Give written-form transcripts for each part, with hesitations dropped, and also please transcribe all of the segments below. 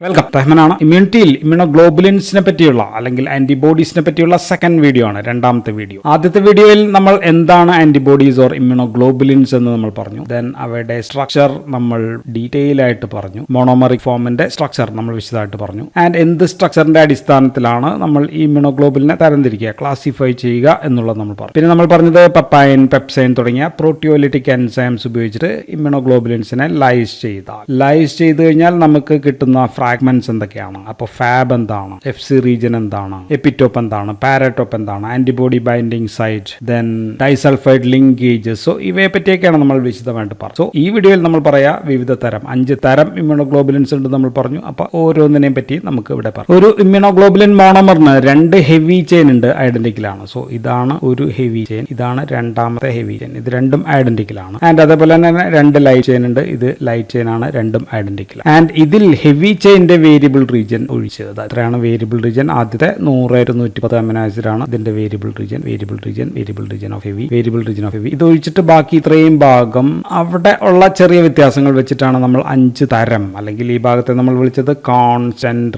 Welcome. റഹ്മാനാണ്. ഇമ്മ്യൂണിറ്റിയിൽ ഇമ്മ്യൂണോഗ്ലോബുലിൻസിനെ പറ്റിയുള്ള അല്ലെങ്കിൽ ആന്റിബോഡീസിനെ പറ്റിയുള്ള സെക്കൻഡ് വീഡിയോ ആണ്, രണ്ടാമത്തെ വീഡിയോ. ആദ്യത്തെ വീഡിയോയിൽ നമ്മൾ എന്താണ് ആന്റിബോഡീസ് ഓർ ഇമ്മ്യൂണോഗ്ലോബുലിൻസ് എന്ന് നമ്മൾ പറഞ്ഞു. ദെൻ അവയുടെ സ്ട്രക്ചർ നമ്മൾ ഡീറ്റെയിൽ ആയിട്ട് പറഞ്ഞു. മോണോമറിക് ഫോമിന്റെ സ്ട്രക്ചർ നമ്മൾ വിശദമായിട്ട് പറഞ്ഞു. ആൻഡ് എന്ത് സ്ട്രക്ചറിന്റെ അടിസ്ഥാനത്തിലാണ് നമ്മൾ ഈ ഇമ്മ്യൂണോഗ്ലോബുലിനെ തരംതിരിക്കുക, ക്ലാസിഫൈ ചെയ്യുക എന്നുള്ളത് നമ്മൾ പറഞ്ഞു. പിന്നെ നമ്മൾ പറഞ്ഞത് പെപ്പൈൻ, പെപ്സൈൻ തുടങ്ങിയ പ്രോട്ടിയോലിറ്റിക് എൻസൈംസ് ഉപയോഗിച്ചിട്ട് ഇമ്മ്യൂണോഗ്ലോബുലിൻസിനെ ലൈസ് ചെയ്ത് കഴിഞ്ഞാൽ നമുക്ക് കിട്ടുന്ന ഫ്രാഗ്മെന്റ്സ് എന്തൊക്കെയാണ്, അപ്പോൾ ഫാബ് എന്താണ്, FC റീജിയൻ എന്താണ്, എപ്പിറ്റോപ്പ് എന്താണ്, പാരറ്റോപ്പ് എന്താണ്, antibody binding site, then disulphide linkages. So ഇവയെ പറ്റിയൊക്കെയാണ് നമ്മൾ വിശദമായിട്ട് പറഞ്ഞു. സോ ഈ വീഡിയോയിൽ നമ്മൾ പറയാ വിവിധ തരം 5 തരം ഇമ്മ്യൂണോഗ്ലോബുലിൻസ് ഉണ്ട് നമ്മൾ പറഞ്ഞു. അപ്പോൾ ഓരോന്നിനെയും പറ്റി നമുക്ക് ഇവിടെ പറയാം. ഒരു ഇമ്മ്യൂണോഗ്ലോബുലിൻ മോണോമറിന് 2 ഹെവി ചെയിൻ ഉണ്ട്, ഐഡന്റിക്കലാണ്. സോ ഇതാണ് ഒരു ഹെവി ചെയിൻ, ഇതാണ് രണ്ടാമത്തെ ഹെവി ചെയിൻ, ഇത് രണ്ടും ഐഡന്റിക്കലാണ്. ആൻഡ് അതേപോലെ തന്നെ 2 ലൈറ്റ് ചെയിൻ ഉണ്ട്, ഇത് ലൈറ്റ് ചെയിൻ ആണ്, രണ്ടും ഐഡന്റിക്കൽ. ആൻഡ് ഇതിൽ ഹെവി ചെയിന്റെ വേരിയബിൾ റീജിയൻ ഒഴിച്ചത് എത്രയാണ്? വേരിയബിൾ റീജിയൻ ആദ്യത്തെ 100-110 അമിനോ ആസിഡ് ആണ് ഇതിന്റെ വേരിയബിൾ റീജിയൻ ഓഫ് ഹെവി. ഇത് ഒഴിച്ചിട്ട് ബാക്കി ഇത്രയും ഭാഗം അവിടെ ഉള്ള ചെറിയ വ്യത്യാസങ്ങൾ വെച്ചിട്ടാണ് നമ്മൾ 5 തരം, അല്ലെങ്കിൽ ഈ ഭാഗത്തെ നമ്മൾ വിളിച്ചത് കോൺസ്റ്റന്റ്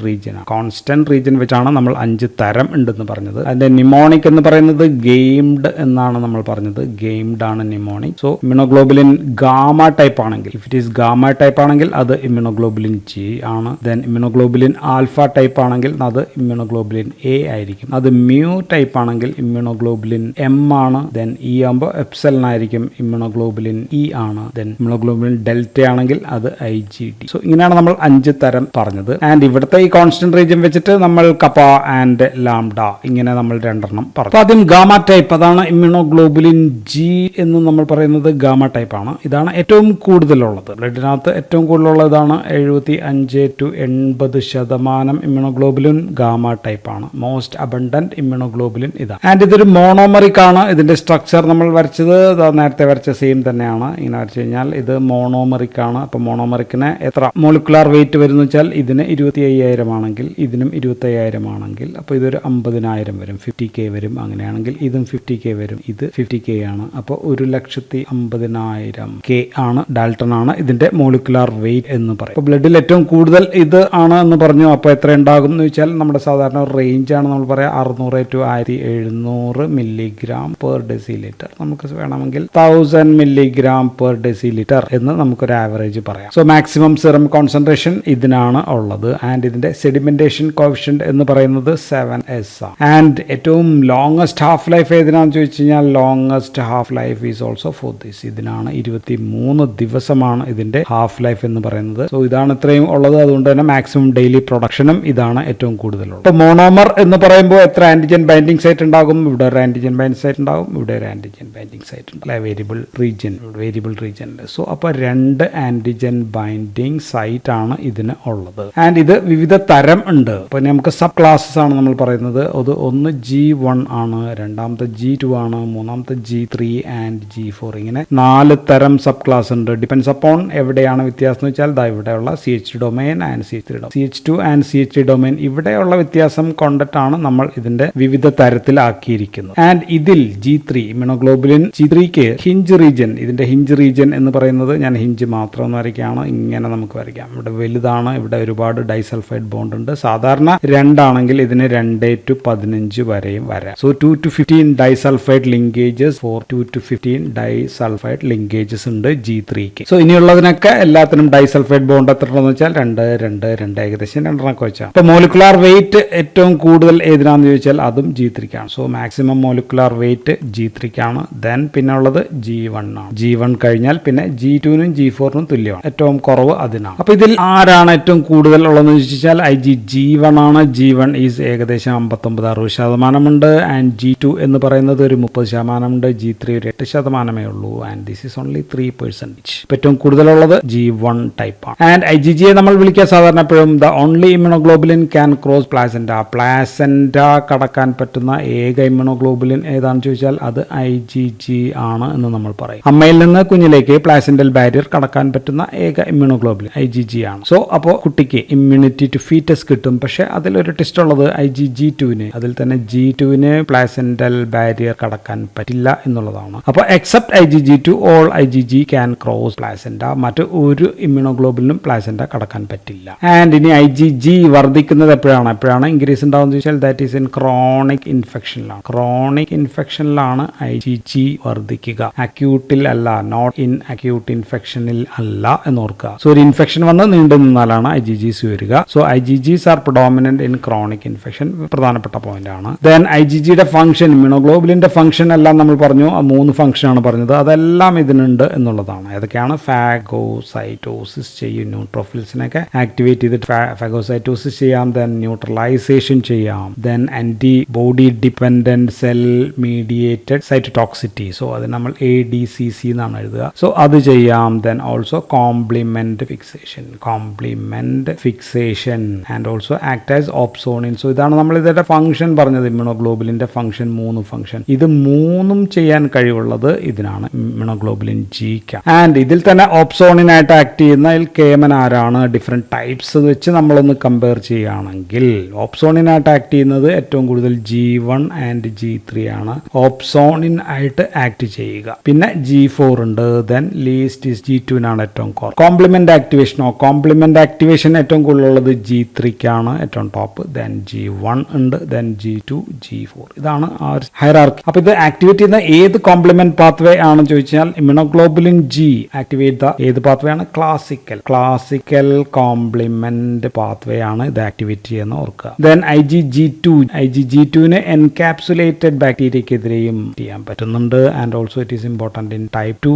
റീജിയൻ വെച്ചാണ് നമ്മൾ 5 തരം ഉണ്ടെന്ന് പറഞ്ഞത്. അതിന്റെ നിമോണിക് എന്ന് പറയുന്നത് ഗെയിംഡ് എന്നാണ് നമ്മൾ പറഞ്ഞത്. ഗെയിംഡ് ആണ് mnemonic. So immunoglobulin gamma type ആണെങ്കിൽ, if it is gamma type ആണെങ്കിൽ അത് ഇമ്മ്യൂണോഗ്ലോബുലിൻ G ആണ്. ദെൻ ഇമ്മ്യൂണോഗ്ലോബുലിൻ ആൽഫ ടൈപ്പ് ആണെങ്കിൽ അത് ഇമ്മ്യൂണോഗ്ലോബുലിൻ A ആയിരിക്കും. അത് മ്യൂ ടൈപ്പ് ആണെങ്കിൽ ഇമ്മ്യൂണോഗ്ലോബുലിൻ M ആണ്. ദെൻ E ആകുമ്പോൾ എപ്സിലൻ ആയിരിക്കും, ഇമ്മ്യൂണോഗ്ലോബുലിൻ E ആണ്. ദെൻ ഇമ്മ്യൂണോഗ്ലോബുലിൻ ഡെൽറ്റ ആണെങ്കിൽ അത് IgD. സോ ഇങ്ങനെയാണ് നമ്മൾ 5 തരം പറഞ്ഞത്. ആൻഡ് ഇവിടുത്തെ ഈ കോൺസ്റ്റന്റ് റീജിയൻ വെച്ചിട്ട് നമ്മൾ കപ്പ ആൻഡ് ലാംഡ ഇങ്ങനെ നമ്മൾ 2 എണ്ണം പറഞ്ഞു. ആദ്യം ഗാമ ടൈപ്പ്, അതാണ് ഇമ്മ്യൂണോഗ്ലോബുലിൻ G എന്ന് നമ്മൾ പറയുന്നത് ഗാമ ടൈപ്പ് ആണ്. ഇതാണ് ഏറ്റവും കൂടുതലുള്ളത്, ബ്ലഡിനകത്ത് ഏറ്റവും കൂടുതലുള്ളതാണ്. 75-80% ഇമ്മ്യൂണോഗ്ലോബുലിൻ ഗാമ ടൈപ്പ് ആണ്. മോസ്റ്റ് അബണ്ടന്റ് ഇമ്മ്യൂണോഗ്ലോബുലിൻ ഇതാണ്. ആൻഡ് ഇതൊരു മോണോമറിക് ആണ്. ഇതിന്റെ സ്ട്രക്ചർ നമ്മൾ വരച്ചത് നേരത്തെ വരച്ച സെയിം തന്നെയാണ്. ഇങ്ങനെ വരച്ചു കഴിഞ്ഞാൽ ഇത് മോണോമറിക് ആണ്. അപ്പൊ മോണോമറിക്കിന് എത്ര മോളിക്കുലാർ വെയിറ്റ് വരുന്ന വെച്ചാൽ ഇതിന് 25,000 ആണെങ്കിൽ ഇതിനും 25,000 ആണെങ്കിൽ അപ്പോൾ ഇതൊരു 50,000 വരും, 50K വരും. അങ്ങനെയാണെങ്കിൽ ഇതും 50K വരും, ഇത് 50K ആണ്. അപ്പോൾ 1,50,000 K ആണ്, ഡാൽട്ടൺ ആണ് ഇതിന്റെ മോളിക്കുലാർ വെയിറ്റ് എന്ന് പറയും. അപ്പോൾ ബ്ലഡിൽ ഏറ്റവും കൂടുതൽ ഇത് ആണ് എന്ന് പറഞ്ഞു. അപ്പോൾ എത്ര ഉണ്ടാകും എന്ന് വെച്ചാൽ നമ്മുടെ സാധാരണ റേഞ്ച് ആണ് നമ്മൾ പറയാം 600-1700 മില്ലിഗ്രാം പെർ ഡെസിലിറ്റർ. നമുക്ക് വേണമെങ്കിൽ 1000 മില്ലിഗ്രാം പെർ ഡെസിലിറ്റർ എന്ന് നമുക്കൊരു ആവറേജ് പറയാം. സോ മാക്സിമം സിറം കോൺസെൻട്രേഷൻ ഇതിനാണ് ഉള്ളത്. ആൻഡ് ഇതിന്റെ സെഡിമെന്റേഷൻ കോഎഫിഷ്യന്റ് എന്ന് പറയുന്നത് 7s ആണ്. ആൻഡ് ഏറ്റവും ലോങ്ങസ്റ്റ് ഹാഫ് ലൈഫ് ഏതിനാന്ന് ചോദിച്ചു കഴിഞ്ഞാൽ longest half life is also for this. ഇതിനാണ് 23 ദിവസമാണ് ഇതിന്റെ ഹാഫ് ലൈഫ് എന്ന് പറയുന്നത്. സോ ഇതാണ് ഇത്രയും ഉള്ളത്. അതുകൊണ്ട് തന്നെ മാക്സിമം ഡെയിലി പ്രൊഡക്ഷനും ഇതാണ് ഏറ്റവും കൂടുതലുള്ളത്. ഇപ്പോൾ മോണോമർ എന്ന് പറയുമ്പോൾ എത്ര ആന്റിജൻ ബൈൻഡിങ് സൈറ്റ് ഉണ്ടാകും? ഇവിടെ ഒരു ആന്റിജൻ ബൈൻഡിങ് സൈറ്റ് ഉണ്ടാകും, ഇവിടെ ഒരു ആന്റിജൻ ബൈൻഡിങ് സൈറ്റ് ഉണ്ട്, അല്ലെ? Variable region. സോ അപ്പോൾ 2 ആന്റിജൻ ബൈൻഡിങ് സൈറ്റ് ആണ് ഇതിന് ഉള്ളത്. ആൻഡ് ഇത് വിവിധ തരം ഉണ്ട്. അപ്പോൾ നമുക്ക് സബ് ക്ലാസ്സസ് ആണ് നമ്മൾ പറയുന്നത്. അത് ഒന്ന് G1 ആണ്, രണ്ടാമത്തെ G2 ആണ്, മൂന്നാമത്തെ G3 ആൻഡ് G4. ഇങ്ങനെ 4 തരം സബ് ക്ലാസ് ഉണ്ട്. ഡിപ്പെൻസ് അപ്പോൺ എവിടെയാണ് വ്യത്യാസം എന്ന് വെച്ചാൽ ഇവിടെയുള്ള CH domain and CH2 and CH domain, ഇവിടെയുള്ള വ്യത്യാസം കൊണ്ടിട്ടാണ് നമ്മൾ ഇതിന്റെ വിവിധ തരത്തിലാക്കിയിരിക്കുന്നത്. ആൻഡ് ഇതിൽ G3 ഇമ്മ്യൂണോഗ്ലോബുലിൻ G3ക്ക് ഹിഞ്ച് റീജിയൻ, ഇതിന്റെ ഹിഞ്ച് റീജിയൻ എന്ന് പറയുന്നത്, ഞാൻ ഹിഞ്ച് മാത്രം എന്ന് വരയ്ക്കുകയാണ്, ഇങ്ങനെ നമുക്ക് വരയ്ക്കാം. ഇവിടെ വലുതാണ്, ഇവിടെ ഒരുപാട് ഡൈസൾഫൈഡ് ബോണ്ട് ഉണ്ട്. സാധാരണ 2 ആണെങ്കിൽ ഇതിന് 2-15 വരെയും വരാം. So 2-15 disulphide linkages, 4-15 disulphide linkages ഉണ്ട് G3ക്ക്. സോ ഇനിയുള്ളതിനൊക്കെ എല്ലാത്തിനും ഡൈസൾഫൈഡ് ബോണ്ട് എത്ര ഉണ്ടെന്ന് വെച്ചാൽ 2 ഏകദേശം 2 വെച്ചാൽ. ഇപ്പൊ മോളിക്കുലാർ വെയിറ്റ് ഏറ്റവും കൂടുതൽ ഏതിനാന്ന് ചോദിച്ചാൽ അതും G3ക്കാണ്. സോ മാക്സിമം മോളിക്കുലാർ വെയിറ്റ് G3ക്കാണ്. ദെൻ പിന്നെ ഉള്ളത് G1 ആണ്. G1 കഴിഞ്ഞാൽ പിന്നെ G2നും G4നും തുല്യമാണ്. ഏറ്റവും കുറവ് അതിനാണ്. അപ്പൊ ഇതിൽ ആരാണ് ഏറ്റവും കൂടുതൽ ഉള്ളതെന്ന് ചോദിച്ചാൽ G1 ആണ്. G1 ഈസ് ഏകദേശം 59-60% ഉണ്ട്. ആൻഡ് G2 എന്ന് പറയുന്നത് ഒരു 30% ഉണ്ട്. G3 ഒരു 8% ഉള്ളൂ. And this is only 3%. ഏറ്റവും കൂടുതലുള്ളത് G1 ടൈപ്പ് ആണ്. ആൻഡ് IgG നമ്മൾ വിളിക്കുക സാധാരണ എപ്പോഴും the only immunoglobulin can cross placenta കടക്കാൻ പറ്റുന്ന ഏക ഇമ്മ്യൂണോഗ്ലോബുലിൻ ഏതാണെന്ന് ചോദിച്ചാൽ അത് IgG ആണ് എന്ന് നമ്മൾ പറയും. അമ്മയിൽ നിന്ന് കുഞ്ഞിലേക്ക് പ്ലാസെന്റൽ ബാരിയർ കടക്കാൻ പറ്റുന്ന ഏക ഇമ്മ്യൂണോഗ്ലോബുലിൻ IgG ആണ്. സോ അപ്പോൾ കുട്ടിക്ക് ഇമ്മ്യൂണിറ്റി ടു ഫീറ്റസ് കിട്ടും. പക്ഷെ അതിലൊരു ടെസ്റ്റ് ഉള്ളത് IgG2ന്, അതിൽ തന്നെ G2ന് പ്ലാസെന്റൽ ബാരിയർ കടക്കാൻ പറ്റില്ല എന്നുള്ളതാണ്. അപ്പോൾ except IgG2 all IgG can cross placenta, മറ്റ് ഒരു ഇമ്മ്യൂണോഗ്ലോബുലിനും പ്ലാസെന്റ കടക്കാൻ പറ്റില്ല. ചെയിനിലാണ്. ആൻഡ് ഇനി IgG വർദ്ധിക്കുന്നത് എപ്പോഴാണ് ഇൻക്രീസ് ഉണ്ടാവുന്നത് ചോദിച്ചാൽ ദാറ്റ് ഈസ് ഇൻ ക്രോണിക് ഇൻഫെക്ഷനിലാണ്. ക്രോണിക് ഇൻഫെക്ഷനിലാണ് IgG വർദ്ധിക്കുക, അക്യൂട്ടിൽ അല്ല, നോട്ട് ഇൻ അക്യൂട്ട് ഇൻഫെക്ഷനിൽ അല്ല എന്ന് ഓർക്കുക. സോ ഒരു ഇൻഫെക്ഷൻ വന്ന് നീണ്ടു നിന്നാലാണ് IgGs വരിക. So IgGs are predominant in chronic infection, പ്രധാനപ്പെട്ട പോയിന്റ് ആണ്. ദെൻ IgGയുടെ ഫംഗ്ഷൻ, ഇമ്യൂണോഗ്ലോബുലിന്റെ ഫംഗ്ഷൻ എല്ലാം നമ്മൾ പറഞ്ഞു, 3 ഫംഗ്ഷൻ ആണ് പറഞ്ഞത്, അതെല്ലാം ഇതിനുണ്ട് എന്നുള്ളതാണ്. ഏതൊക്കെയാണ്? ഫാഗോസൈറ്റോസിസ് ചെയ്യും, ന്യൂട്രോഫിൽസിനൊക്കെ ആക്ടിവേറ്റ് ചെയ്തിട്ട് ഫാഗോസൈറ്റോസിസ് ചെയ്യാം, ദെൻ ന്യൂട്രലൈസേഷൻ ചെയ്യാം, then antibody dependent cell mediated cytotoxicity, so അത് നമ്മൾ ADCC എന്നാണ് എഴുതുക. സോ അത് ചെയ്യാം. Then also complement fixation and also act as opsonin. So ഇതാണ് നമ്മൾ ഇതിന്റെ ഫംഗ്ഷൻ പറഞ്ഞത്, ഇമ്യൂണോഗ്ലോബുലിന്റെ ഫംഗ്ഷൻ, 3 ഫംഗ്ഷൻ. ഇത് 3ഉം ചെയ്യാൻ കഴിവുള്ളത് ഇതിനാണ്, ഇമ്യൂണോഗ്ലോബുലിൻ G. ആൻഡ് ഇതിൽ തന്നെ ഓപ്സോണിനായിട്ട് ആക്ട് ചെയ്യുന്ന കേമൻ ആരാണ്? ഡിഫറെന്റ് ടൈപ്സ് വെച്ച് നമ്മളൊന്ന് കമ്പയർ ചെയ്യുകയാണെങ്കിൽ ഓപ്സോണിനായിട്ട് ആക്ട് ചെയ്യുന്നത് ഏറ്റവും കൂടുതൽ G1 ആൻഡ് G3 ആണ് ഓപ്സോണിൻ ആയിട്ട് ആക്ട് ചെയ്യുക. പിന്നെ G4 ഉണ്ട്. ദെൻ ലീസ്റ്റ് ഈസ് G2നാണ് ഏറ്റവും കുറവ്. കോംപ്ലിമെന്റ് ആക്ടിവേഷൻ ഏറ്റവും കൂടുതലുള്ളത് G3ക്കാണ് ഏറ്റവും ടോപ്പ്. ദെൻ G1 ഉണ്ട്, ദെൻ G2, G4. ഇതാണ് ആ ഒരു ഹൈറാർക്കി. അപ്പൊ ഇത് ആക്ടിവേറ്റ് ചെയ്യുന്ന ഏത് കോംപ്ലിമെന്റ് പാത്വേ ആണെന്ന് ചോദിച്ചാൽ ഇമ്യൂണോഗ്ലോബുലിൻ G ആക്ടിവേറ്റ് ദ ഏത് പാത്വേ ആണ്? ക്ലാസിക്കൽ കോംപ്ലിമെന്റ് പാത്വേ ആണ് ഇത് ആക്ടിവേറ്റ് ചെയ്യുന്ന ഓർക്കുക. ദെൻ IgG2ന് എൻകാപ്സുലേറ്റഡ് ബാക്ടീരിയക്കെതിരെയും ചെയ്യാൻ പറ്റുന്നുണ്ട്. And also it is important in type 2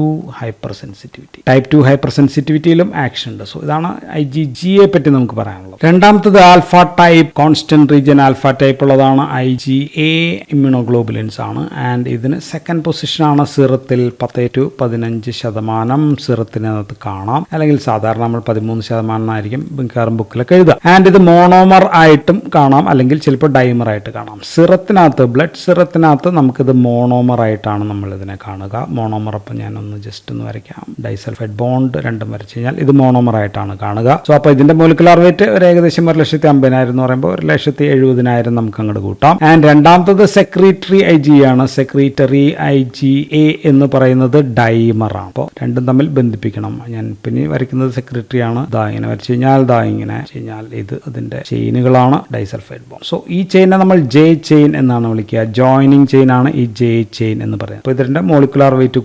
hyper സെൻസിറ്റിവിറ്റിയിലും ആക്ഷൻ ഉണ്ട്. സോ ഇതാണ് IgGയെ പറ്റി നമുക്ക് പറയാനുള്ളത്. രണ്ടാമത്തത് alpha type, constant region alpha type ഉള്ളതാണ് IgA ഇമ്യൂണോഗ്ലോബുലിൻസ് ആണ്. ആൻഡ് ഇതിന് സെക്കൻഡ് പൊസിഷൻ ആണ്. സിറത്തിൽ 10 to 15% സിറത്തിനകത്ത് കാണാം, അല്ലെങ്കിൽ സാധാരണ നമ്മൾ 13% ആയിരിക്കും മിക്കവാറും ബുക്കിലൊക്കെ എഴുതുക. ആൻഡ് ഇത് മോണോമർ ആയിട്ടും കാണാം, അല്ലെങ്കിൽ ചിലപ്പോൾ ഡൈമർ ആയിട്ട് കാണാം. സിറത്തിനകത്ത്, ബ്ലഡ് സിറത്തിനകത്ത് നമുക്കിത് മോണോമർ ആയിട്ടാണ് നമ്മൾ ഇതിനെ കാണുക. മോണോമർ, അപ്പം ഞാനൊന്ന് ജസ്റ്റ് ഒന്ന് വരയ്ക്കാം. ഡൈസൾഫൈഡ് ബോണ്ട് രണ്ടും വരച്ച് കഴിഞ്ഞാൽ ഇത് മോണോമർ ആയിട്ടാണ് കാണുക. സോ അപ്പോൾ ഇതിന്റെ മോളിക്കുലാർ വെയിറ്റ് ഒരു ഏകദേശം 1,50,000 എന്ന് പറയുമ്പോൾ 1,70,000 നമുക്ക് അങ്ങോട്ട് കൂട്ടാം. ആൻഡ് രണ്ടാമത്തത് സെക്രീറ്ററി IgA ആണ്. സെക്രീറ്ററി IgA എന്ന് പറയുന്നത് ഡൈമർ ആണ്. അപ്പോൾ രണ്ടും തമ്മിൽ ബന്ധിപ്പിക്കണം. ഞാൻ പിന്നെ വരയ്ക്കുന്നത് സെക്രീറ്ററി ആണ്. ദാ ഇങ്ങനെ വരച്ച് കഴിഞ്ഞാൽ, ദാ ഇങ്ങനെ കഴിഞ്ഞാൽ ഇത് അതിന്റെ ചെയിനുകളാണ്, ഡൈസൾഫൈഡ് ബോണ്ട്. സോ ഈ ചെയിനെ നമ്മൾ J ചെയിൻ എന്നാണ് വിളിക്കുക. ജോയിനിങ് ചെയിൻ ആണ് ഈ J ചെയിൻ എന്ന് പറയുന്നത്. അപ്പോൾ ഇതിന്റെ മോളിക്കുലാർ വെയിറ്റ്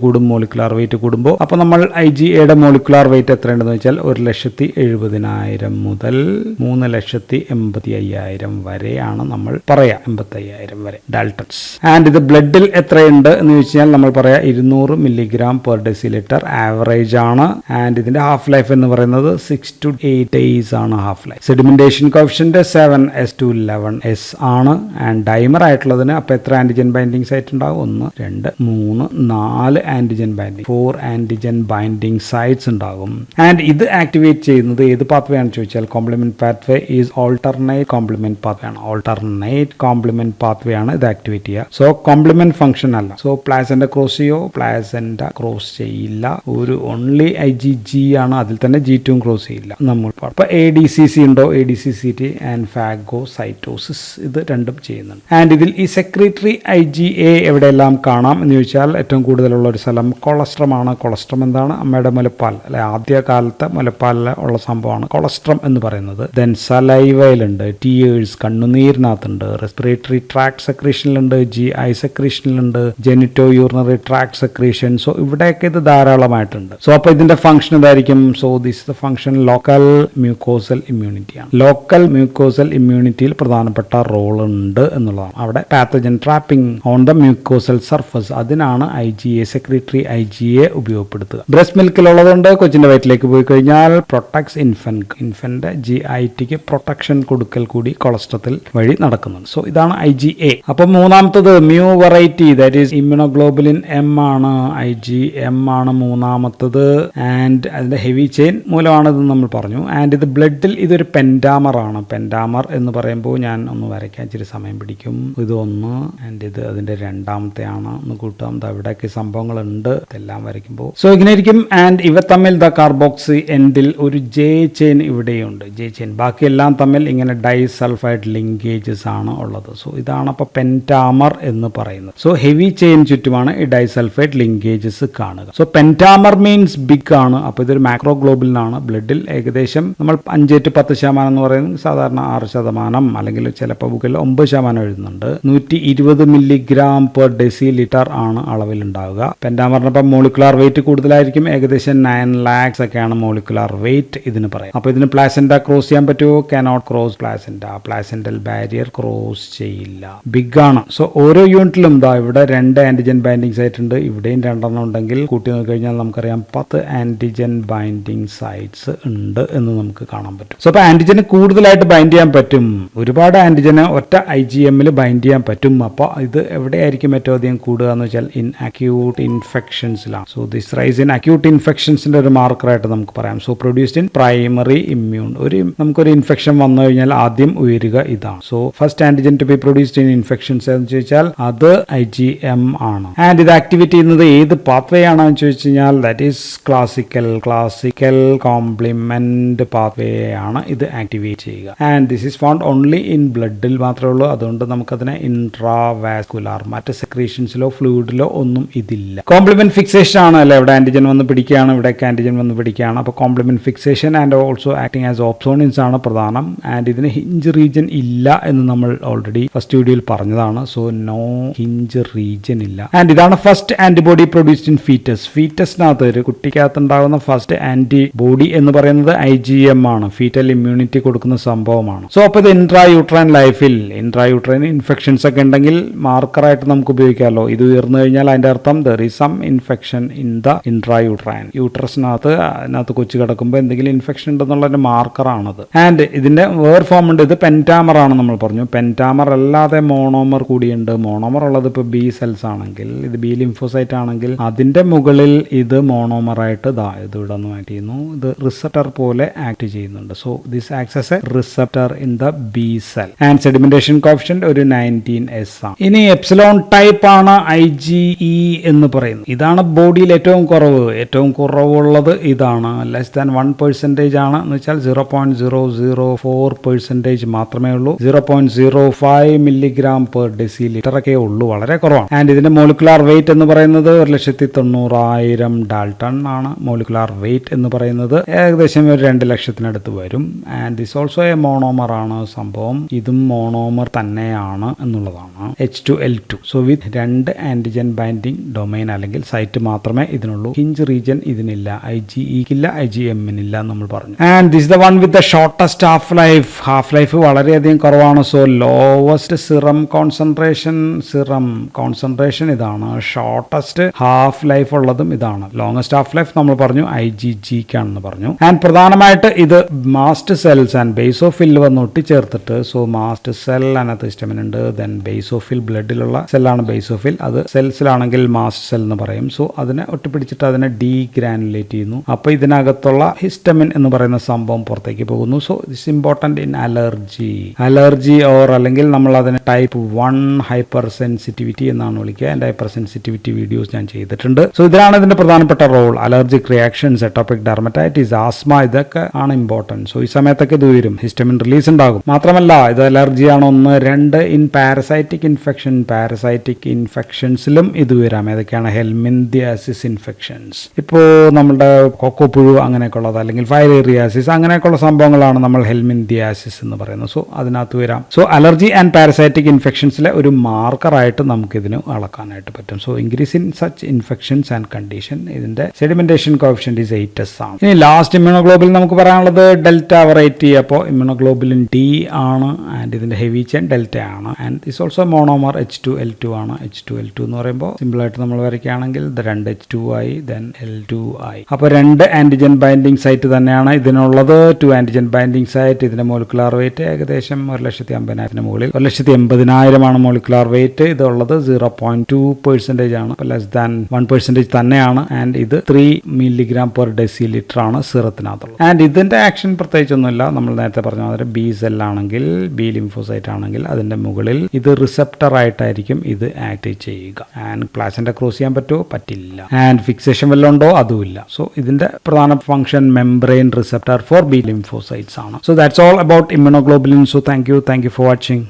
കൂടുമ്പോൾ അപ്പോൾ നമ്മൾ IgAയുടെ മോളിക്കുലാർ വെയിറ്റ് എത്രയുണ്ടെന്ന് വെച്ചാൽ 1,70,000 മുതൽ 3,85,000 വരെയാണ് നമ്മൾ പറയാം, 85,000 വരെ ഡാൽട്ടൺസ്. ആൻഡ് ഇത് ബ്ലഡിൽ എത്രയുണ്ട് എന്ന് ചോദിച്ചാൽ നമ്മൾ പറയാം 200 mg/dL ആവറേജ് ആണ്. ആൻഡ് ഇതിന്റെ ഹാഫ് ലൈഫ് എന്ന് പറയുന്നത് 6 to 8 days ആണ് half life. Sedimentation coefficient 7s to 11s ആണ്. ആൻഡ് ഡൈമർ ആയിട്ടുള്ളതിന് അപ്പോൾ എത്ര ആന്റിജൻ ബൈൻഡിങ് സൈറ്റ് ഉണ്ടാവും? 1, 2, 3, 4 antigen binding, 4 antigen binding sites ഉണ്ടാകും. ആൻഡ് ഇത് ആക്ടിവേറ്റ് ചെയ്യുന്നത് ഏത് പാത്വേ ആണെന്ന് ചോദിച്ചാൽ complement pathway is alternate complement pathway ആണ്. ഓൾട്ടർനേറ്റ് കോംപ്ലിമെന്റ് പാത്വേ ആണ് ഇത് ആക്ടിവേറ്റ് ചെയ്യുക. സോ കോംപ്ലിമെന്റ് ഫംഗ്ഷൻ അല്ല. സോ പ്ലാസെന്റ ക്രോസ് ക്രോസ് ചെയ്യില്ല. ഒരു ഓൺലി IgG ആണ്, അതിൽ തന്നെ G2 ക്രോസ് ചെയ്യില്ല നമ്മൾ. അപ്പോൾ ADCC ഉണ്ടോ? ADCC ആൻഡ് ഫാഗോസൈറ്റോസിസ് ഇത് രണ്ടും ചെയ്യുന്നുണ്ട്. ആൻഡ് ഇതിൽ ഈ സെക്രീറ്ററി IgA എവിടെയെല്ലാം കാണാം എന്ന് ചോദിച്ചാൽ ഏറ്റവും കൂടുതലുള്ള ഒരു സ്ഥലം കൊളസ്ട്രം ആണ്. കൊളസ്ട്രം എന്താണ്? അമ്മയുടെ മുലപ്പാൽ, അല്ലെ ആദ്യ കാലത്തെ മുലപ്പാലിൽ ഉള്ള സംഭവമാണ് കൊളസ്ട്രം എന്ന് പറയുന്നത്. ദെൻ സലൈവയിലുണ്ട്, ടീയേഴ്സ് കണ്ണുനീരിനകത്തുണ്ട്, റെസ്പിറേറ്ററി ട്രാക്ട് സെക്രീഷനിലുണ്ട്, GI സെക്രീഷനിലുണ്ട്, genito urinary tract secretion. So ഇവിടെയൊക്കെ ഇത് ധാരാളമായിട്ടുണ്ട്. സോ അപ്പോൾ ഇതിന്റെ ഫംഗ്ഷൻ ഇതായിരിക്കും. So this the function local mucosal immunity ആണ്. ലോക്കൽ മ്യൂക്കോസൽ ഇമ്മ്യൂണിറ്റിയിൽ പ്രധാനപ്പെട്ട റോൾ ഉണ്ട് എന്നുള്ളതാണ്. അവിടെ pathogen trapping on the mucosal surface, അതിനാണ് IgA സെക്രീറ്ററി IgA ഉപയോഗപ്പെടുത്തുക. ബ്രസ്റ്റ് മിൽക്കിലുള്ളതുകൊണ്ട് കൊച്ചിന്റെ വയറ്റിലേക്ക് പോയി കഴിഞ്ഞാൽ പ്രൊട്ടക്ട്സ് ഇൻഫന്റ് GITക്ക് പ്രൊട്ടക്ഷൻ കൊടുക്കൽ കൂടി കൊളസ്ട്രത്തിൽ വഴി നടക്കുന്നുണ്ട്. സോ ഇതാണ് IgA. അപ്പോൾ മൂന്നാമത്തത് mu variety, that is immunoglobulin M ആണ്. IgM ആണ് മൂന്നാമത്തത്. ആൻഡ് അതിന്റെ ഹെവി ചെയിൻ മൂലമാണ് ഇത് നമ്മൾ പറഞ്ഞു. ആൻഡ് ഇത് ബ്ലഡിൽ ഇതൊരു പെൻഡാമർ ആണ്. പെൻഡാമർ എന്ന് പറയുമ്പോൾ ഞാൻ ഒന്ന് വരയ്ക്കാൻ ഇച്ചിരി സമയം പിടിക്കും. ഇത് 1, ആൻഡ് ഇത് അതിന്റെ രണ്ടാമത്തെ ആണ്. ഒന്ന് കൂട്ടാം. ഇവിടെയൊക്കെ സംഭവങ്ങളുണ്ട് ഇതെല്ലാം വരയ്ക്കുമ്പോൾ. സോ ഇങ്ങനെ ഇരിക്കും. ആൻഡ് ഇവ തമ്മിൽ ദ കാർബോക്സി എൻഡിൽ ഒരു J ചെയിൻ ഇവിടെയുണ്ട്. J ചെയിൻ ബാക്കിയെല്ലാം തമ്മിൽ ഇങ്ങനെ ഡൈസൾഫൈഡ് ലിങ്കേജസ് ആണ് ഉള്ളത്. സോ ഇതാണ് അപ്പോൾ പെൻറ്റാമർ എന്ന് പറയുന്നത്. സോ ഹെവി ചെയിൻ ചുറ്റുമാണ് ഈ ഡൈസൾഫൈഡ് ലിങ്കേജസ് കാണുക. സോ പെൻറ്റാമർ മീൻസ് ബിഗ് ആണ്. അപ്പോൾ ഇതൊരു മാക്രോ ഗ്ലോബിലാണ്. ബ്ലഡിൽ ഏകദേശം നമ്മൾ 5-10% എന്ന് പറയുന്നത് സാധാരണ 6% അല്ലെങ്കിൽ ചിലപ്പോൾ ബുക്കിൽ 9% എഴുതുന്നുണ്ട്. 120 മില്ലിഗ്രാം പെർ ഡെസിലിറ്റർ ആണ് അളവിലുണ്ടാവുക. പെൻറ്റാമറിനൊപ്പം മോളിക്കുലാർ വെയിറ്റ് കൂടുതലായിരിക്കും. ഏകദേശം 9 lakhs ഒക്കെയാണ് മോളിക്കുലാർ വെയിറ്റ് ഇതിന് പറയാം. അപ്പോൾ ഇതിന് പ്ലാസെന്റ ക്രോസ് ചെയ്യാൻ പറ്റുമോ? Cannot cross placenta. Placental barrier cross ചെയ്യില്ല. ബിഗ് ആണ്. സോ ഓരോ യൂണിറ്റിലും ഇവിടെ 2 ആന്റിജൻ ബൈൻഡിങ് സൈറ്റ് ഉണ്ട്. ഇവിടെയും 2 ഉണ്ടെങ്കിൽ കൂട്ടി നോക്കിക്കഴിഞ്ഞാൽ നമുക്കറിയാം 10 ആന്റിജൻ ബൈൻഡിങ് സൈറ്റ്സ് ഉണ്ട് എന്ന് നമുക്ക് കാണാൻ പറ്റും. സോ അപ്പോൾ ആന്റിജന് കൂടുതലായിട്ട് ബൈൻഡ് ചെയ്യാൻ പറ്റും. ഒരുപാട് ആന്റിജന് ഒറ്റ IgMൽ ബൈൻഡ് ചെയ്യാൻ പറ്റും. അപ്പോൾ ഇത് എവിടെയായിരിക്കും ഏറ്റവും അധികം കൂടുക എന്ന് വെച്ചാൽ ഇൻ അക്യൂട്ട് ഇൻഫെക്ഷൻസിലാണ്. So this rise in acute ഇൻഫെക്ഷൻസിന്റെ ഒരു മാർക്കറായിട്ട് നമുക്ക് പറയാം. So produced in primary immune. നമുക്കൊരു ഇൻഫെക്ഷൻ വന്നു കഴിഞ്ഞാൽ ആദ്യം ഉയരുക ഇതാണ്. So first antigen to be produced in infections എന്ന് ചോദിച്ചാൽ അത് IgM ആണ്. ആൻഡ് ഇത് ആക്ടിവേറ്റ് ചെയ്യുന്നത് ഏത് പാത്വേ ആണെന്ന് ചോദിച്ചു കഴിഞ്ഞാൽ that is classical complement pathway ആണ് ഇത് ആക്ടിവേറ്റ് ചെയ്യുക. And this is found only in ബ്ലഡിൽ മാത്രമേ ഉള്ളൂ. അതുകൊണ്ട് നമുക്കതിനെ ഇൻട്രാവാസ്കുലാർ മറ്റ് സെക്രീഷൻസിലോ ഫ്ലൂയിഡിലോ ഒന്നും ഇതില്ല. കോംപ്ലിമെന്റ് ഫിക്സേഷൻ ആണ് അല്ലെ. ഇവിടെ ആന്റിജൻ വന്ന് പിടിക്കുകയാണ്, ഇവിടേക്ക് ആന്റിജൻ വന്ന് പിടിക്കുകയാണ്. അപ്പോൾ complement fixation and also acting as opsonins ആണ് പ്രധാനം. ആൻഡ് ഇതിന് ഹിഞ്ച് റീജിയൻ ഇല്ല എന്ന് നമ്മൾ ഓൾറെഡി ഫസ്റ്റ് വീഡിയോയിൽ പറഞ്ഞതാണ്. സോ നോ ഹിഞ്ച് റീജിയൻ ഇല്ല. ആൻഡ് ഇതാണ് first antibody produced in foetus. ഫീറ്റസിനകത്ത് ഒരു കുട്ടിക്കകത്ത് ഉണ്ടാകുന്ന ഫസ്റ്റ് ആന്റിബോഡി എന്ന് പറയുന്നത് IgM ആണ്. ഫീറ്റൽ ഇമ്മ്യൂണിറ്റി കൊടുക്കുന്ന സംഭവമാണ്. സോ അപ്പോൾ ഇത് ഇൻട്രായൂട്രൈൻ ലൈഫിൽ ഇൻട്രായൂട്രൈൻ ഇൻഫെക്ഷൻസ് ഒക്കെ ഉണ്ടെങ്കിൽ മാർക്കറായിട്ട് നമുക്ക് ഉപയോഗിക്കാമല്ലോ. ഇത് ഉയർന്നു കഴിഞ്ഞാൽ അതിന്റെ അർത്ഥം there is some infection in the intrauterine. അതിനകത്ത് കൊച്ചു കിടക്കുമ്പോൾ എന്തെങ്കിലും ഇൻഫെക്ഷൻ ഉണ്ടെന്നുള്ളതിന്റെ മാർക്കറാണത്. ആൻഡ് ഇതിന്റെ വേറെ ഫോം ഉണ്ട്. ഇത് പെൻറ്റാമർ ആണ് നമ്മൾ പറഞ്ഞു. പെൻറ്റാമർ അല്ലാതെ മോണോമർ കൂടിയുണ്ട്. മോണോമർ ഉള്ളത് ഇപ്പോൾ B സെൽസ് ആണെങ്കിൽ, ഇത് B ലിംഫോസൈറ്റ് ആണെങ്കിൽ അതിന്റെ മുകളിൽ ഇത് മോണോമറായിട്ട് ഇത് ഇവിടെ നിന്ന് ആക്ട് ചെയ്യുന്നു. ഇത് റിസപ്റ്റർ പോലെ ആക്ട് ചെയ്യുന്നുണ്ട്. So this acts as A receptor in the B cell. And sedimentation coefficient ഒരു 19S ആണ്. ഇനി എപ്സിലോൺ ടൈപ്പ് ആണ് IgE എന്ന് പറയുന്നത്. ഇതാണ് ബോഡിയിൽ ഏറ്റവും കുറവുള്ളത് ഇതാണ്. ലെസ് ദാൻ 1% ആണ് എന്ന് വെച്ചാൽ 0.004% മാത്രമേ ഉള്ളൂ. 0.05 മില്ലിഗ്രാം പെർ ഡെസിലിറ്റർ ഒക്കെ ഉള്ളൂ. വളരെ കുറവാണ്. ആൻഡ് ഇതിന്റെ മോളിക്കുലാർ വെയിറ്റ് എന്ന് പറയുന്നത് 1,90,000 ഡാൽട്ടൺ ആണ്. മോളിക്കുലാർ വെയിറ്റ് എന്ന് പറയുന്നത് ഏകദേശം 2 ലക്ഷത്തിനടുത്ത് വരും. And this also a monomer ആണ് സംഭവം. ഇതും മോണോമർ തന്നെയാണ് എന്നുള്ളതാണ്. H2L2. So with 2 antigen binding domain അല്ലെങ്കിൽ സൈറ്റ് മാത്രമേ ഇതിനുള്ളൂ. ഹിഞ്ച് റീജിയൻ ഇതിനില്ല. IgEക്കില്ല, IgMനില്ല നമ്മൾ പറഞ്ഞു. And this the one with the shortest half life വളരെയധികം കുറവാണ്. സോ ലോവസ്റ്റ് സിറം കോൺസെൻട്രേഷൻ ഇതാണ്. ഷോർട്ടസ്റ്റ് ഹാഫ് ലൈഫ് ഉള്ളതും ഇതാണ്. ലോങ്ങസ്റ്റ് ഹാഫ് ലൈഫ് നമ്മൾ പറഞ്ഞു IgGക്കാണെന്ന് പറഞ്ഞു. ആൻഡ് പ്രധാനമായിട്ട് ഇത് മാസ്റ്റ് സെൽസ് ആൻഡ് ബേസോഫിൽ വന്ന് ഒട്ടിച്ചേർത്തിട്ട്, സോ മാസ്റ്റ് സെൽ അതിനകത്ത് ഹിസ്റ്റമിൻ ഉണ്ട്. ദെൻ ബേസോഫിൽ ബ്ലഡിലുള്ള സെല്ലാണ് ബേസോഫിൽ. അത് സെൽസിലാണെങ്കിൽ മാസ്റ്റ് സെൽ എന്ന് പറയും. സോ അതിനെ ഒട്ടിപ്പിടിച്ചിട്ട് അതിനെ ഡീഗ്രാനുലേറ്റ് ചെയ്യുന്നു. അപ്പോൾ ഇതിനകത്തുള്ള ഹിസ്റ്റമിൻ എന്ന് പറയുന്ന സംഭവം പുറത്തേക്ക് പോകുന്നു. So this important in allergy or അല്ലെങ്കിൽ നമ്മൾ അതിനെ ടൈപ്പ് 1 ഹൈപ്പർ സെൻസിറ്റിവിറ്റി എന്നാണ് വിളിക്കുക. ആൻഡ് ഹൈപ്പർ സെൻസിറ്റിവിറ്റി വീഡിയോസ് ഞാൻ ചെയ്തിട്ടുണ്ട്. സോ ഇതിലാണ് ഇതിന്റെ പ്രധാനപ്പെട്ട role. Allergic reactions, atopic dermatitis, asthma, ഇതൊക്കെ ആണ് ഇമ്പോർട്ടൻറ്റ്. സോ ഈ സമയത്തൊക്കെ ഇത് വരും. ഹിസ്റ്റമിൻ റിലീസ് ഉണ്ടാകും. മാത്രമല്ല ഇത് അലർജിയാണ് 1. 2 ഇൻ പാരസൈറ്റിക് ഇൻഫെക്ഷൻസിലും ഇത് വരാം. ഏതൊക്കെയാണ്? ഹെൽമിന്തിയാസിസ് ഇൻഫെക്ഷൻസ്. ഇപ്പോൾ നമ്മുടെ കൊക്കോപ്പുഴു അങ്ങനെയൊക്കെ ഉള്ളത്, അല്ലെങ്കിൽ ഫൈലേറിയാസിസ് അങ്ങനെയൊക്കെയുള്ള സംഭവങ്ങളാണ് നമ്മൾ ഹെൽമിന്തിയാസിസ് എന്ന് പറയുന്നത്. സോ അതിനകത്ത് വരാം. സോ അലർജി ആൻഡ് പാരസൈറ്റിക് ഇൻഫെക്ഷൻസിലെ ഒരു മാർക്കറായിട്ട് നമുക്കിതിന് അളക്കാനായിട്ട് പറ്റും. So increase in such infections and condition. ഇതിന്റെ സെഡിമെന്റേഷൻ കോഫിഷ്യന്റ് ഈസ് 8S ആണ്. ഇനി ലാസ്റ്റ് ഇമ്മ്യൂണോഗ്ലോബിൻ നമുക്ക് പറയാനുള്ളത് ഡെൽറ്റ വെറൈറ്റി. അപ്പോൾ ഇമ്മ്യൂണോഗ്ലോബിൻ D ആണ്. ആൻഡ് ഇതിന്റെ ഹെവി ചെയിൻ ഡെൽറ്റ ആണ്. And this also monomer H2L2 ആണ്. H2L2 എന്ന് പറയുമ്പോൾ സിമ്പിൾ ആയിട്ട് നമ്മൾ വരയ്ക്കുകയാണെങ്കിൽ 2 H2I then L2I. അപ്പോൾ 2 ആന്റിജൻ ബൈൻഡിങ് സൈറ്റ് തന്നെയാണ് ഇതിനുള്ളത്. 2 ആന്റിജൻ ബൈൻഡിങ് സൈറ്റ്. ഇതിന്റെ മോളിക്കുലാർ വെയിറ്റ് ഏകദേശം 1,50,000 മുകളിൽ 1,80,000 ആണ് മോളിക്കുലാർ വെയിറ്റ്. ഇതുള്ളത് 0.2% ആണ്. ലെസ് ദാൻ 1% തന്നെയാണ്. ആൻഡ് ഇത് 3 മില്ലിഗ്രാം പെർ ഡെസിലിറ്റർ ആണ് സിറത്തിനകത്തുള്ളത്. ആൻഡ് ഇതിന്റെ ആക്ഷൻ പ്രത്യേകിച്ചൊന്നുമില്ല. നമ്മൾ നേരത്തെ പറഞ്ഞ മാതിരി B സെല്ലാണെങ്കിൽ, B ലിംഫോസൈറ്റ് ആണെങ്കിൽ അതിന്റെ മുകളിൽ ഇത് റിസപ്റ്റർ ആയിട്ടായിരിക്കും ഇത് ആക്ട് ചെയ്യുക. ആൻഡ് പ്ലാസെന്റ ക്രോസ് ചെയ്യാൻ പറ്റുമോ? പറ്റില്ല. ആൻഡ് ഫിക്സേഷൻ വല്ലതും ഉണ്ടോ? അതുമില്ല. സോ ഇതിന്റെ പ്രധാന function membrane receptor for B lymphocyte. Lymphocytes ആണ്. So that's all about immunoglobulin. So thank you for watching.